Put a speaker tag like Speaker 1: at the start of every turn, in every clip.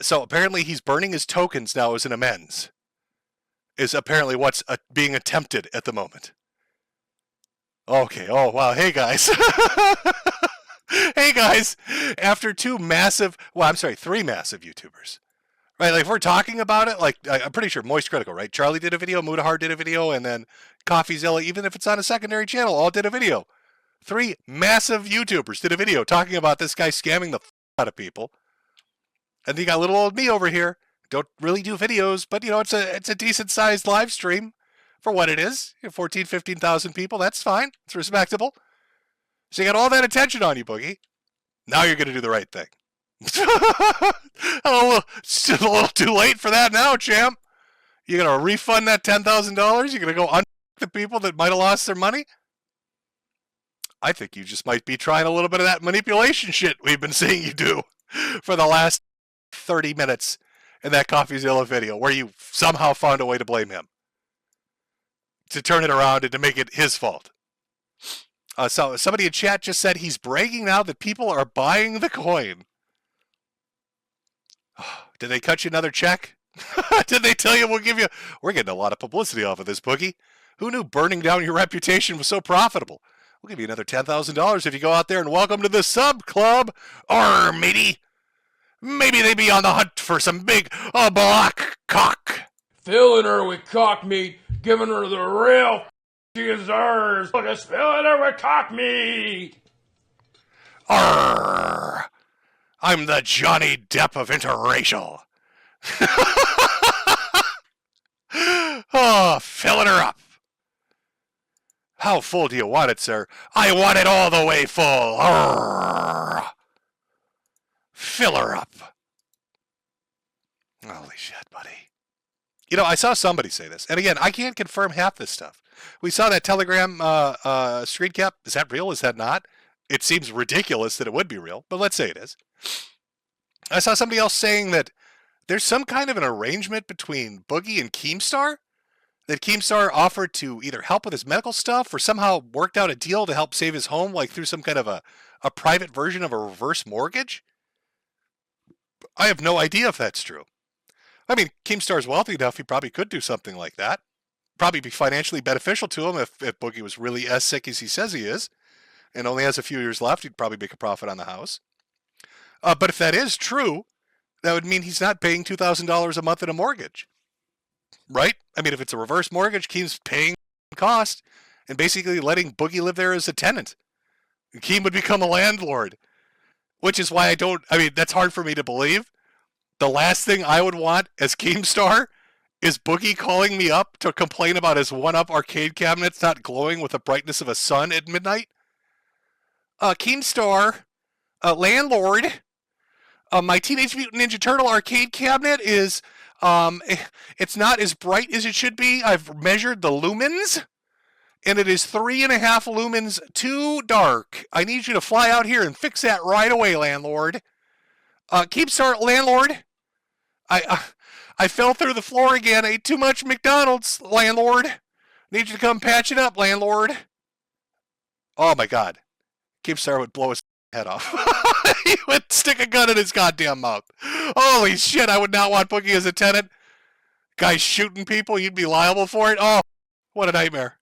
Speaker 1: So apparently he's burning his tokens now as an amends. Is apparently what's being attempted at the moment. Okay. Oh wow. Hey guys. Hey guys. After three massive YouTubers. Right, like if we're talking about it, like I'm pretty sure Moist Critical, right? Charlie did a video, Mudahar did a video, and then CoffeeZilla, even if it's on a secondary channel, all did a video. Three massive YouTubers did a video talking about this guy scamming the out of people. And then you got little old me over here. Don't really do videos, but you know, it's a decent sized live stream for what it is. 14, 15,000 people, that's fine. It's respectable. So you got all that attention on you, Boogie. Now you're going to do the right thing. Oh, it's a little too late for that now, champ. You're going to refund that $10,000? You're going to go the people that might have lost their money? I think you just might be trying a little bit of that manipulation shit we've been seeing you do for the last 30 minutes in that CoffeeZilla video, where you somehow found a way to blame him, to turn it around and to make it his fault. So somebody in chat just said he's bragging now that people are buying the coin. Did they cut you another check? Did they tell you we're getting a lot of publicity off of this, Boogie? Who knew burning down your reputation was so profitable? We'll give you another $10,000 if you go out there and welcome to the sub club. Or matey, maybe they be on the hunt for some big black cock.
Speaker 2: Filling her with cock meat, giving her the real she deserves. Just filling her with cock meat.
Speaker 1: Arr! I'm the Johnny Depp of interracial. Oh, filling her up. How full do you want it, sir? I want it all the way full. Arr! Fill her up. Holy shit, buddy. You know, I saw somebody say this. And again, I can't confirm half this stuff. We saw that Telegram screen cap. Is that real? Is that not? It seems ridiculous that it would be real, but let's say it is. I saw somebody else saying that there's some kind of an arrangement between Boogie and Keemstar, that Keemstar offered to either help with his medical stuff or somehow worked out a deal to help save his home, like through some kind of a private version of a reverse mortgage. I have no idea if that's true. I mean, Keemstar's wealthy enough, he probably could do something like that. Probably be financially beneficial to him if Boogie was really as sick as he says he is, and only has a few years left. He'd probably make a profit on the house. But if that is true, that would mean he's not paying $2,000 a month in a mortgage, right? I mean, if it's a reverse mortgage, Keem's paying cost and basically letting Boogie live there as a tenant. Keem would become a landlord, which is why that's hard for me to believe. The last thing I would want as Keemstar is Boogie calling me up to complain about his one-up arcade cabinets not glowing with the brightness of a sun at midnight. Keemstar, landlord, my Teenage Mutant Ninja Turtle arcade cabinet is, it's not as bright as it should be. I've measured the lumens, and it is 3.5 lumens too dark. I need you to fly out here and fix that right away, landlord. Keemstar, landlord, I fell through the floor again. I ate too much McDonald's, landlord. Need you to come patch it up, landlord. Oh my God. Keemstar would blow his head off. He would stick a gun in his goddamn mouth. Holy shit, I would not want Boogie as a tenant. Guys shooting people, you'd be liable for it. Oh, what a nightmare.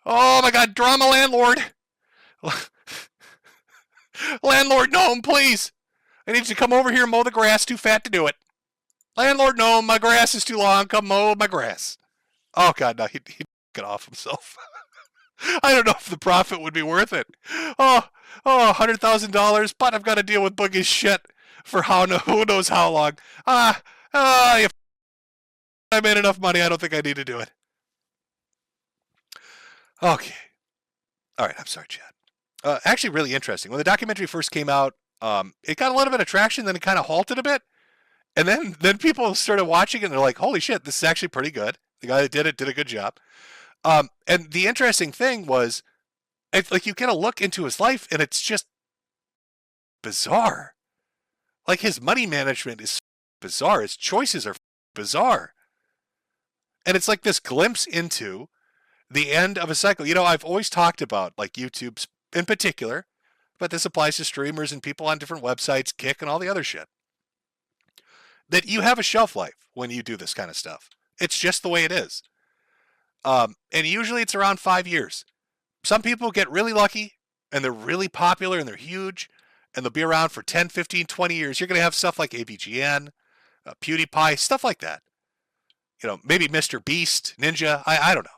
Speaker 1: Oh my God, drama landlord. Landlord Gnome, please. I need you to come over here and mow the grass. Too fat to do it. Landlord Gnome, my grass is too long. Come mow my grass. Oh God, no, he'd get off himself. I don't know if the profit would be worth it. $100,000, but I've got to deal with Boogie's shit for who knows how long. If I made enough money, I don't think I need to do it. Okay. All right, I'm sorry, Chad. Actually, really interesting. When the documentary first came out, it got a little bit of traction, then it kind of halted a bit. And then people started watching it, and they're like, holy shit, this is actually pretty good. The guy that did it did a good job. And the interesting thing was, it's like you get a look into his life, and it's just bizarre. Like his money management is bizarre. His choices are bizarre. And it's like this glimpse into the end of a cycle. You know, I've always talked about, like YouTube in particular, but this applies to streamers and people on different websites, Kick and all the other shit, that you have a shelf life when you do this kind of stuff. It's just the way it is. And usually it's around 5 years. Some people get really lucky and they're really popular and they're huge and they'll be around for 10, 15, 20 years. You're going to have stuff like AVGN, PewDiePie, stuff like that. Maybe Mr. Beast, Ninja, I don't know.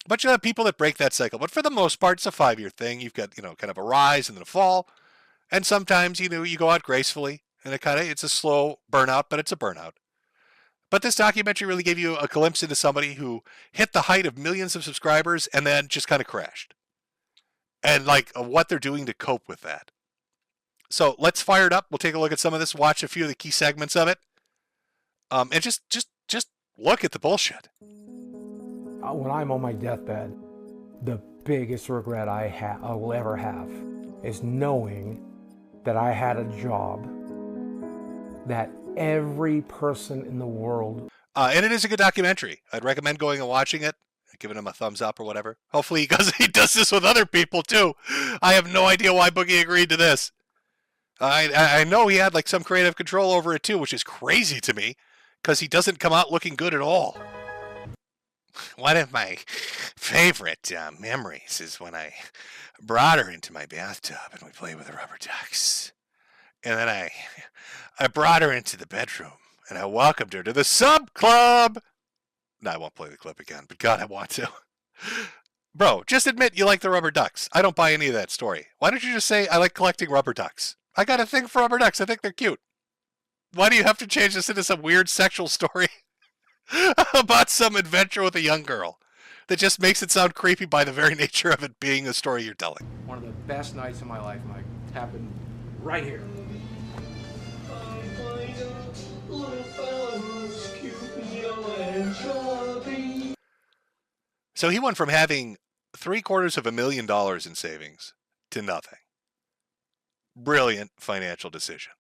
Speaker 1: But you have people that break that cycle. But for the most part, it's a 5-year thing. You've got, kind of a rise and then a fall. And sometimes, you go out gracefully. And it's a slow burnout, but it's a burnout. But this documentary really gave you a glimpse into somebody who hit the height of millions of subscribers and then just kind of crashed. And what they're doing to cope with that. So let's fire it up. We'll take a look at some of this, watch a few of the key segments of it. And just look at the bullshit.
Speaker 3: When I'm on my deathbed, the biggest regret I will ever have is knowing that I had a job that every person in the world...
Speaker 1: and it is a good documentary. I'd recommend going and watching it, giving him a thumbs up or whatever. Hopefully he does this with other people too. I have no idea why Boogie agreed to this. I know he had some creative control over it too, which is crazy to me, because he doesn't come out looking good at all. One of my favorite memories is when I brought her into my bathtub and we played with the rubber ducks. And then I brought her into the bedroom and I welcomed her to the sub club. No, I won't play the clip again, but God, I want to. Bro, just admit you like the rubber ducks. I don't buy any of that story. Why don't you just say, I like collecting rubber ducks? I got a thing for rubber ducks. I think they're cute. Why do you have to change this into some weird sexual story about some adventure with a young girl that just makes it sound creepy by the very nature of it being a story you're telling?
Speaker 3: One of the best nights of my life, Mike, happened right here.
Speaker 1: So he went from having $750,000 in savings to nothing. Brilliant financial decision.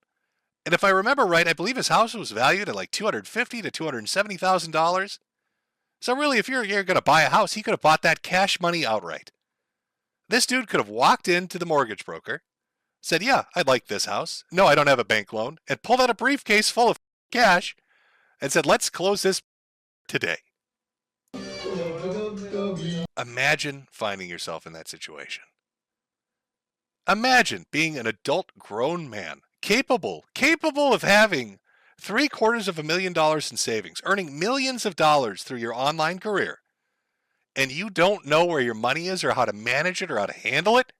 Speaker 1: And if I remember right, I believe his house was valued at $250,000 to $270,000. So really, if you're going to buy a house, he could have bought that cash money outright. This dude could have walked into the mortgage broker, said, yeah, I'd like this house. No, I don't have a bank loan. And pulled out a briefcase full of cash and said, let's close this today. Imagine finding yourself in that situation. Imagine being an adult grown man, capable of having $750,000 in savings, earning millions of dollars through your online career, and you don't know where your money is or how to manage it or how to handle it.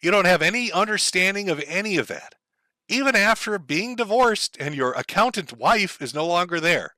Speaker 1: You don't have any understanding of any of that. Even after being divorced and your accountant wife is no longer there.